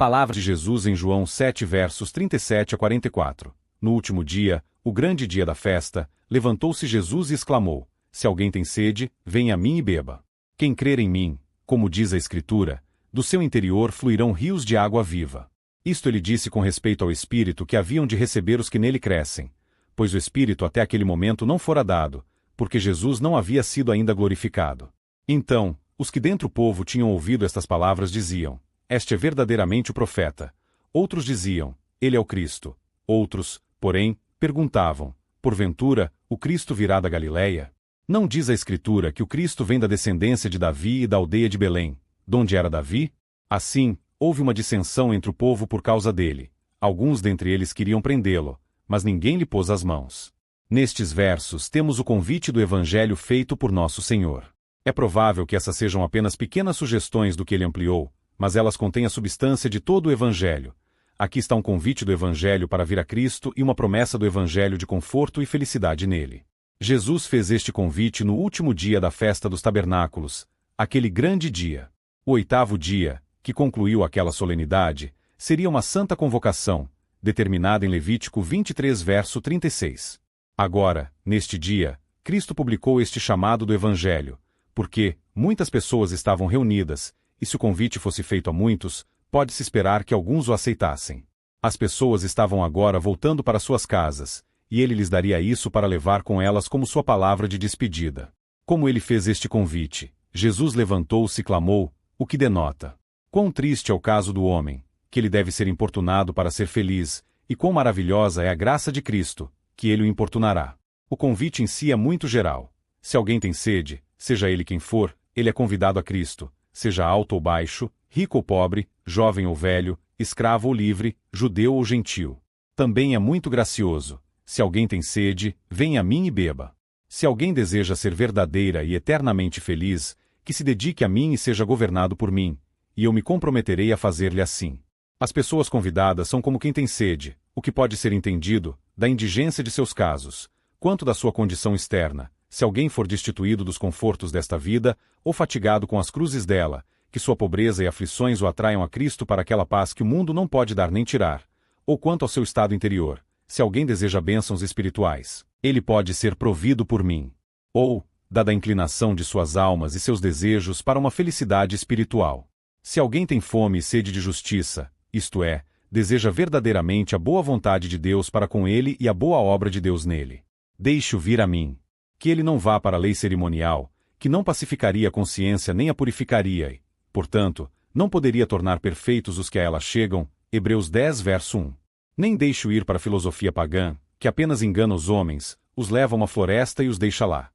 Palavra de Jesus em João 7 versos 37 a 44. No último dia, o grande dia da festa, levantou-se Jesus e exclamou: Se alguém tem sede, venha a mim e beba. Quem crer em mim, como diz a Escritura, do seu interior fluirão rios de água viva. Isto ele disse com respeito ao Espírito que haviam de receber os que nele crescem, pois o Espírito até aquele momento não fora dado, porque Jesus não havia sido ainda glorificado. Então, os que dentre o povo tinham ouvido estas palavras diziam: Este é verdadeiramente o profeta. Outros diziam: Ele é o Cristo. Outros, porém, perguntavam: Porventura, o Cristo virá da Galileia? Não diz a Escritura que o Cristo vem da descendência de Davi e da aldeia de Belém, donde era Davi? Assim, houve uma dissensão entre o povo por causa dele. Alguns dentre eles queriam prendê-lo, mas ninguém lhe pôs as mãos. Nestes versos temos o convite do Evangelho feito por nosso Senhor. É provável que essas sejam apenas pequenas sugestões do que ele ampliou, mas elas contêm a substância de todo o Evangelho. Aqui está um convite do Evangelho para vir a Cristo e uma promessa do Evangelho de conforto e felicidade nele. Jesus fez este convite no último dia da festa dos tabernáculos, aquele grande dia. O oitavo dia, que concluiu aquela solenidade, seria uma santa convocação, determinada em Levítico 23 verso 36. Agora, neste dia, Cristo publicou este chamado do Evangelho, porque muitas pessoas estavam reunidas, e se o convite fosse feito a muitos, pode-se esperar que alguns o aceitassem. As pessoas estavam agora voltando para suas casas, e ele lhes daria isso para levar com elas como sua palavra de despedida. Como ele fez este convite, Jesus levantou-se e clamou, o que denota quão triste é o caso do homem, que ele deve ser importunado para ser feliz, e quão maravilhosa é a graça de Cristo, que ele o importunará. O convite em si é muito geral. Se alguém tem sede, seja ele quem for, ele é convidado a Cristo, seja alto ou baixo, rico ou pobre, jovem ou velho, escravo ou livre, judeu ou gentil. Também é muito gracioso. Se alguém tem sede, venha a mim e beba. Se alguém deseja ser verdadeira e eternamente feliz, que se dedique a mim e seja governado por mim, e eu me comprometerei a fazer-lhe assim. As pessoas convidadas são como quem tem sede, o que pode ser entendido, da indigência de seus casos, quanto da sua condição externa, se alguém for destituído dos confortos desta vida, ou fatigado com as cruzes dela, que sua pobreza e aflições o atraiam a Cristo para aquela paz que o mundo não pode dar nem tirar, ou quanto ao seu estado interior, se alguém deseja bênçãos espirituais, ele pode ser provido por mim. Ou, dada a inclinação de suas almas e seus desejos para uma felicidade espiritual. Se alguém tem fome e sede de justiça, isto é, deseja verdadeiramente a boa vontade de Deus para com ele e a boa obra de Deus nele, deixe-o vir a mim. Que ele não vá para a lei cerimonial, que não pacificaria a consciência nem a purificaria e, portanto, não poderia tornar perfeitos os que a ela chegam, Hebreus 10 verso 1. Nem deixe-o ir para a filosofia pagã, que apenas engana os homens, os leva a uma floresta e os deixa lá.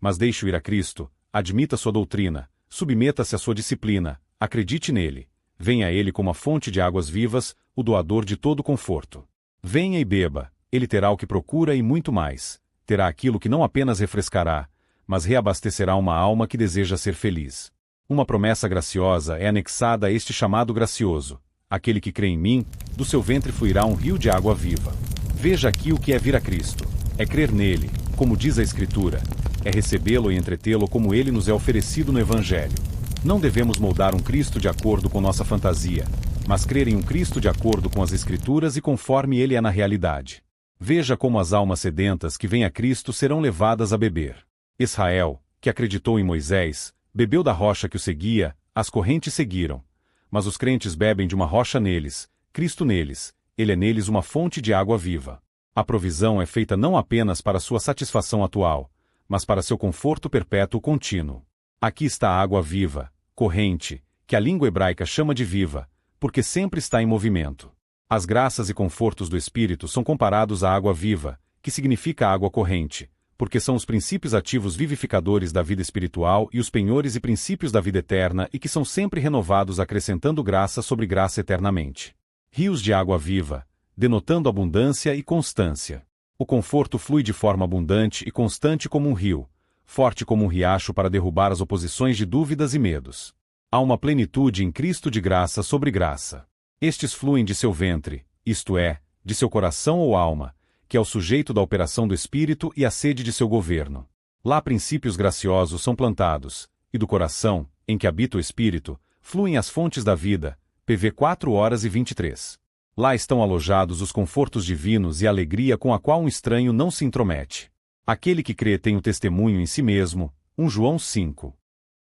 Mas deixe-o ir a Cristo, admita sua doutrina, submeta-se à sua disciplina, acredite nele, venha a ele como a fonte de águas vivas, o doador de todo conforto. Venha e beba, ele terá o que procura e muito mais, terá aquilo que não apenas refrescará, mas reabastecerá uma alma que deseja ser feliz. Uma promessa graciosa é anexada a este chamado gracioso. Aquele que crê em mim, do seu ventre fluirá um rio de água viva. Veja aqui o que é vir a Cristo. É crer nele, como diz a Escritura. É recebê-lo e entretê-lo como ele nos é oferecido no Evangelho. Não devemos moldar um Cristo de acordo com nossa fantasia, mas crer em um Cristo de acordo com as Escrituras e conforme ele é na realidade. Veja como as almas sedentas que vêm a Cristo serão levadas a beber. Israel, que acreditou em Moisés, bebeu da rocha que o seguia, as correntes seguiram. Mas os crentes bebem de uma rocha neles, Cristo neles, ele é neles uma fonte de água viva. A provisão é feita não apenas para sua satisfação atual, mas para seu conforto perpétuo contínuo. Aqui está a água viva, corrente, que a língua hebraica chama de viva, porque sempre está em movimento. As graças e confortos do Espírito são comparados à água viva, que significa água corrente, porque são os princípios ativos vivificadores da vida espiritual e os penhores e princípios da vida eterna e que são sempre renovados acrescentando graça sobre graça eternamente. Rios de água viva, denotando abundância e constância. O conforto flui de forma abundante e constante como um rio, forte como um riacho para derrubar as oposições de dúvidas e medos. Há uma plenitude em Cristo de graça sobre graça. Estes fluem de seu ventre, isto é, de seu coração ou alma, que é o sujeito da operação do Espírito e a sede de seu governo. Lá princípios graciosos são plantados, e do coração, em que habita o Espírito, fluem as fontes da vida, PV 4h23. Lá estão alojados os confortos divinos e a alegria com a qual um estranho não se intromete. Aquele que crê tem o testemunho em si mesmo. 1 João 5.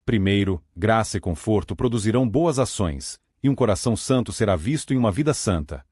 Primeiro, graça e conforto produzirão boas ações, e um coração santo será visto em uma vida santa.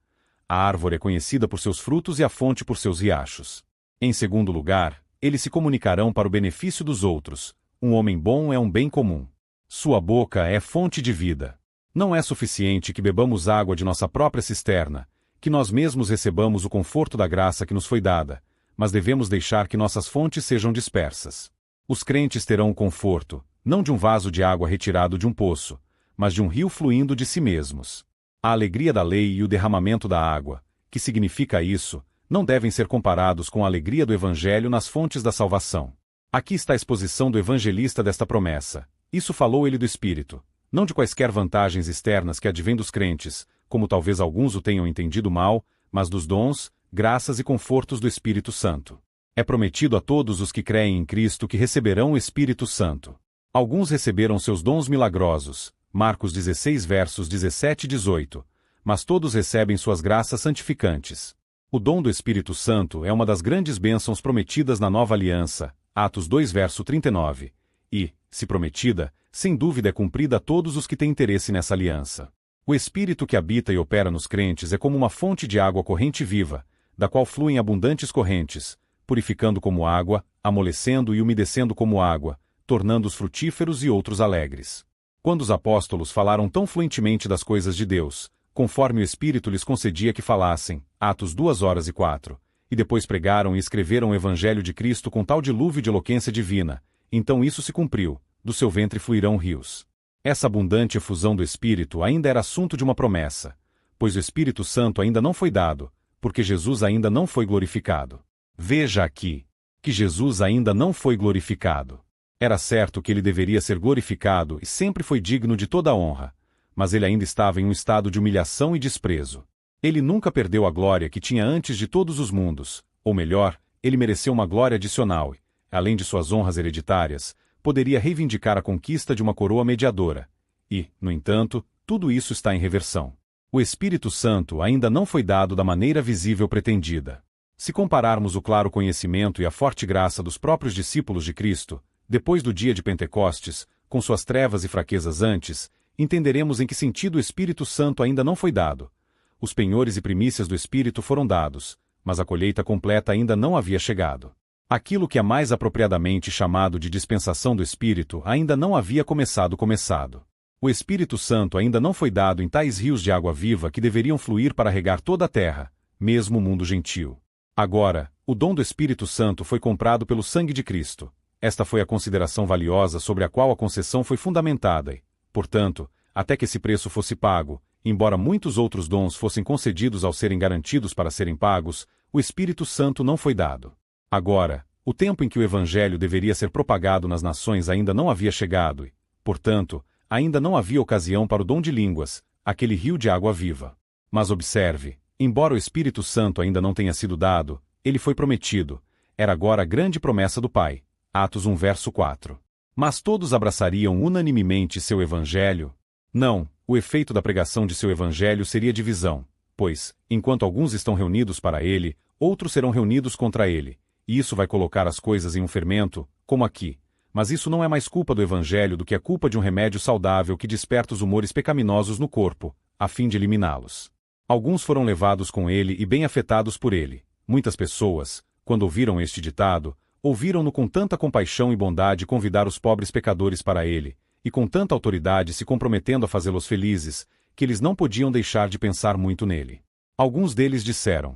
A árvore é conhecida por seus frutos e a fonte por seus riachos. Em segundo lugar, eles se comunicarão para o benefício dos outros. Um homem bom é um bem comum. Sua boca é fonte de vida. Não é suficiente que bebamos água de nossa própria cisterna, que nós mesmos recebamos o conforto da graça que nos foi dada, mas devemos deixar que nossas fontes sejam dispersas. Os crentes terão o conforto, não de um vaso de água retirado de um poço, mas de um rio fluindo de si mesmos. A alegria da lei e o derramamento da água, que significa isso, não devem ser comparados com a alegria do Evangelho nas fontes da salvação. Aqui está a exposição do evangelista desta promessa. Isso falou ele do Espírito, não de quaisquer vantagens externas que advêm dos crentes, como talvez alguns o tenham entendido mal, mas dos dons, graças e confortos do Espírito Santo. É prometido a todos os que creem em Cristo que receberão o Espírito Santo. Alguns receberam seus dons milagrosos, Marcos 16 versos 17 e 18, mas todos recebem suas graças santificantes. O dom do Espírito Santo é uma das grandes bênçãos prometidas na nova aliança, Atos 2 verso 39, e, se prometida, sem dúvida é cumprida a todos os que têm interesse nessa aliança. O Espírito que habita e opera nos crentes é como uma fonte de água corrente viva, da qual fluem abundantes correntes, purificando como água, amolecendo e umedecendo como água, tornando-os frutíferos e outros alegres. Quando os apóstolos falaram tão fluentemente das coisas de Deus, conforme o Espírito lhes concedia que falassem, Atos 2h04, e depois pregaram e escreveram o Evangelho de Cristo com tal dilúvio de eloquência divina, então isso se cumpriu, do seu ventre fluirão rios. Essa abundante efusão do Espírito ainda era assunto de uma promessa, pois o Espírito Santo ainda não foi dado, porque Jesus ainda não foi glorificado. Veja aqui, que Jesus ainda não foi glorificado. Era certo que ele deveria ser glorificado e sempre foi digno de toda a honra, mas ele ainda estava em um estado de humilhação e desprezo. Ele nunca perdeu a glória que tinha antes de todos os mundos, ou melhor, ele mereceu uma glória adicional e, além de suas honras hereditárias, poderia reivindicar a conquista de uma coroa mediadora. E, no entanto, tudo isso está em reversão. O Espírito Santo ainda não foi dado da maneira visível pretendida. Se compararmos o claro conhecimento e a forte graça dos próprios discípulos de Cristo, depois do dia de Pentecostes, com suas trevas e fraquezas antes, entenderemos em que sentido o Espírito Santo ainda não foi dado. Os penhores e primícias do Espírito foram dados, mas a colheita completa ainda não havia chegado. Aquilo que é mais apropriadamente chamado de dispensação do Espírito ainda não havia começado. O Espírito Santo ainda não foi dado em tais rios de água viva que deveriam fluir para regar toda a terra, mesmo o mundo gentil. Agora, o dom do Espírito Santo foi comprado pelo sangue de Cristo. Esta foi a consideração valiosa sobre a qual a concessão foi fundamentada e, portanto, até que esse preço fosse pago, embora muitos outros dons fossem concedidos ao serem garantidos para serem pagos, o Espírito Santo não foi dado. Agora, o tempo em que o Evangelho deveria ser propagado nas nações ainda não havia chegado e, portanto, ainda não havia ocasião para o dom de línguas, aquele rio de água viva. Mas observe, embora o Espírito Santo ainda não tenha sido dado, ele foi prometido. Era agora a grande promessa do Pai. Atos 1 verso 4. Mas todos abraçariam unanimemente seu Evangelho? Não, o efeito da pregação de seu Evangelho seria divisão, pois, enquanto alguns estão reunidos para ele, outros serão reunidos contra ele, e isso vai colocar as coisas em um fermento, como aqui. Mas isso não é mais culpa do Evangelho do que a culpa de um remédio saudável que desperta os humores pecaminosos no corpo, a fim de eliminá-los. Alguns foram levados com ele e bem afetados por ele. Muitas pessoas, quando ouviram este ditado, ouviram-no com tanta compaixão e bondade convidar os pobres pecadores para ele, e com tanta autoridade se comprometendo a fazê-los felizes, que eles não podiam deixar de pensar muito nele. Alguns deles disseram,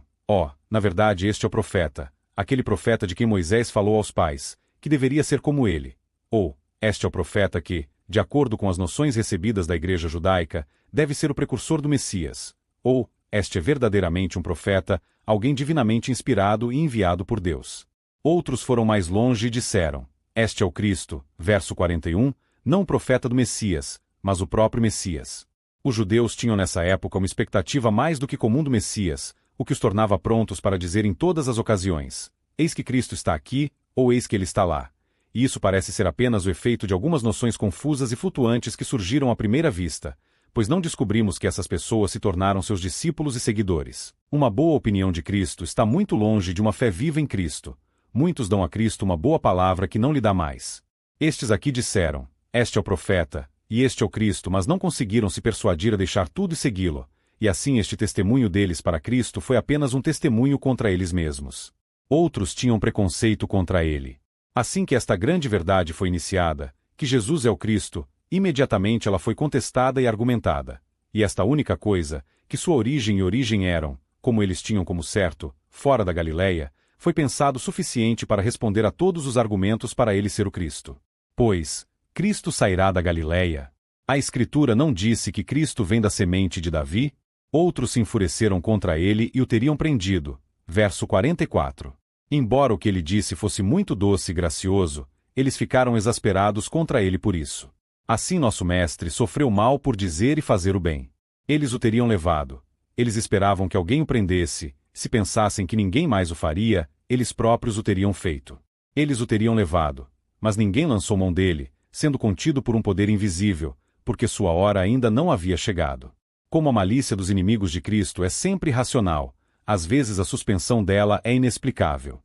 na verdade este é o profeta, aquele profeta de quem Moisés falou aos pais, que deveria ser como ele. Ou, este é o profeta que, de acordo com as noções recebidas da igreja judaica, deve ser o precursor do Messias. Ou, este é verdadeiramente um profeta, alguém divinamente inspirado e enviado por Deus. Outros foram mais longe e disseram, este é o Cristo, verso 41, não o profeta do Messias, mas o próprio Messias. Os judeus tinham nessa época uma expectativa mais do que comum do Messias, o que os tornava prontos para dizer em todas as ocasiões, eis que Cristo está aqui, ou eis que ele está lá. E isso parece ser apenas o efeito de algumas noções confusas e flutuantes que surgiram à primeira vista, pois não descobrimos que essas pessoas se tornaram seus discípulos e seguidores. Uma boa opinião de Cristo está muito longe de uma fé viva em Cristo. Muitos dão a Cristo uma boa palavra que não lhe dá mais. Estes aqui disseram: este é o profeta, e este é o Cristo, mas não conseguiram se persuadir a deixar tudo e segui-lo, e assim este testemunho deles para Cristo foi apenas um testemunho contra eles mesmos. Outros tinham preconceito contra ele. Assim que esta grande verdade foi iniciada, que Jesus é o Cristo, imediatamente ela foi contestada e argumentada. E esta única coisa, que sua origem e origem eram, como eles tinham como certo, fora da Galileia, foi pensado suficiente para responder a todos os argumentos para ele ser o Cristo. Pois, Cristo sairá da Galileia. A Escritura não disse que Cristo vem da semente de Davi? Outros se enfureceram contra ele e o teriam prendido. Verso 44. Embora o que ele disse fosse muito doce e gracioso, eles ficaram exasperados contra ele por isso. Assim nosso mestre sofreu mal por dizer e fazer o bem. Eles o teriam levado. Eles esperavam que alguém o prendesse. Se pensassem que ninguém mais o faria, eles próprios o teriam feito. Eles o teriam levado. Mas ninguém lançou mão dele, sendo contido por um poder invisível, porque sua hora ainda não havia chegado. Como a malícia dos inimigos de Cristo é sempre irracional, às vezes a suspensão dela é inexplicável.